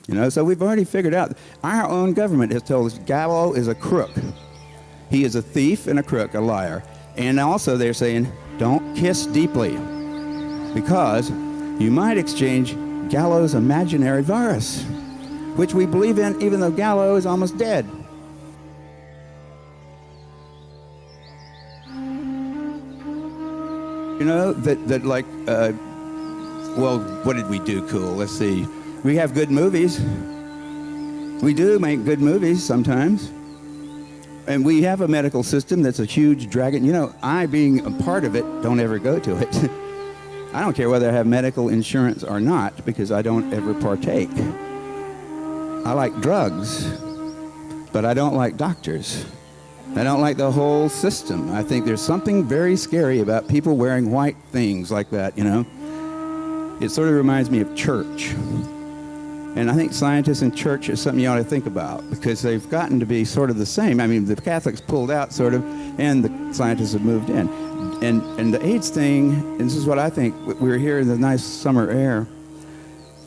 You know, so we've already figured out, our own government has told us Gallo is a crook. He is a thief and a crook, a liar. And also they're saying, don't kiss deeply, because you might exchange Gallo's imaginary virus, which we believe in even though Gallo is almost dead. You know, that like, well, what did we do cool? Let's see. We have good movies. We do make good movies sometimes. And we have a medical system that's a huge dragon. You know, I, being a part of it, don't ever go to it. I don't care whether I have medical insurance or not, because I don't ever partake. I like drugs, but I don't like doctors. I don't like the whole system. I think there's something very scary about people wearing white things like that, you know. It sort of reminds me of church. And I think scientists and church is something you ought to think about, because they've gotten to be sort of the same. I mean, the Catholics pulled out sort of, and the scientists have moved in. And the AIDS thing, and this is what I think, we were here in the nice summer air.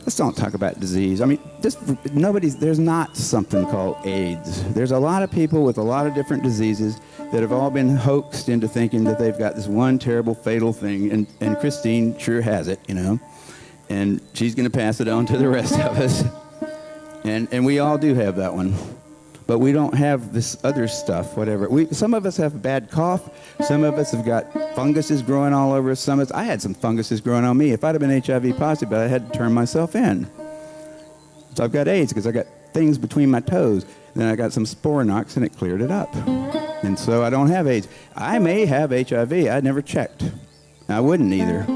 Let's don't talk about disease. I mean, there's not something called AIDS. There's a lot of people with a lot of different diseases that have all been hoaxed into thinking that they've got this one terrible fatal thing, and Christine sure has it, you know. And she's going to pass it on to the rest of us. And we all do have that one. But we don't have this other stuff, whatever. Some of us have bad cough. Some of us have got funguses growing all over us. I had some funguses growing on me. If I'd have been HIV positive, but I had to turn myself in. So I've got AIDS because I got things between my toes. Then I got some Sporanox and it cleared it up. And so I don't have AIDS. I may have HIV. I never checked. I wouldn't either.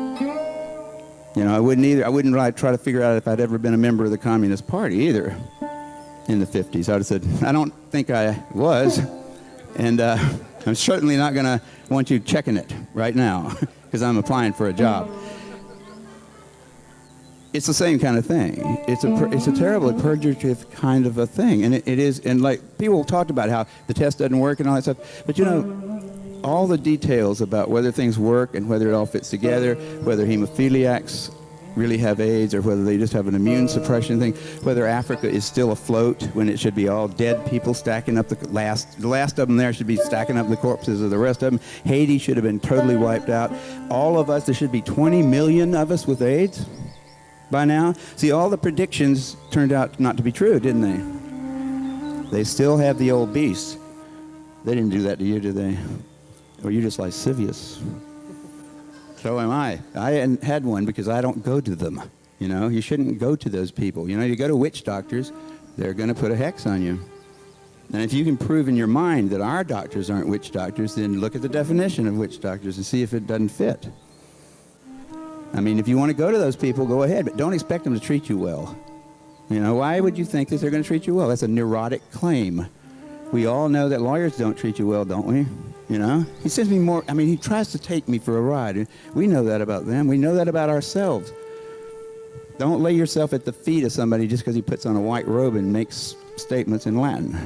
You know, I wouldn't either. I wouldn't really try to figure out if I'd ever been a member of the Communist Party either in the 50s. I'd have said, I don't think I was. And I'm certainly not going to want you checking it right now because I'm applying for a job. It's the same kind of thing. It's a terribly purgative kind of a thing. And it is, and like people talked about how the test doesn't work and all that stuff. But you know, all the details about whether things work and whether it all fits together, whether hemophiliacs really have AIDS or whether they just have an immune suppression thing, whether Africa is still afloat when it should be all dead people stacking up the last of them there should be stacking up the corpses of the rest of them. Haiti should have been totally wiped out. All of us, there should be 20 million of us with AIDS by now. See, all the predictions turned out not to be true, didn't they? They still have the old beast. They didn't do that to you, did they? Or you're just lascivious. So am I. I hadn't had one because I don't go to them. You know, you shouldn't go to those people. You know, you go to witch doctors, they're going to put a hex on you. And if you can prove in your mind that our doctors aren't witch doctors, then look at the definition of witch doctors and see if it doesn't fit. I mean, if you want to go to those people, go ahead, but don't expect them to treat you well. You know, why would you think that they're going to treat you well? That's a neurotic claim. We all know that lawyers don't treat you well, don't we? You know, he sends me more, I mean, he tries to take me for a ride. We know that about them. We know that about ourselves. Don't lay yourself at the feet of somebody just because he puts on a white robe and makes statements in Latin.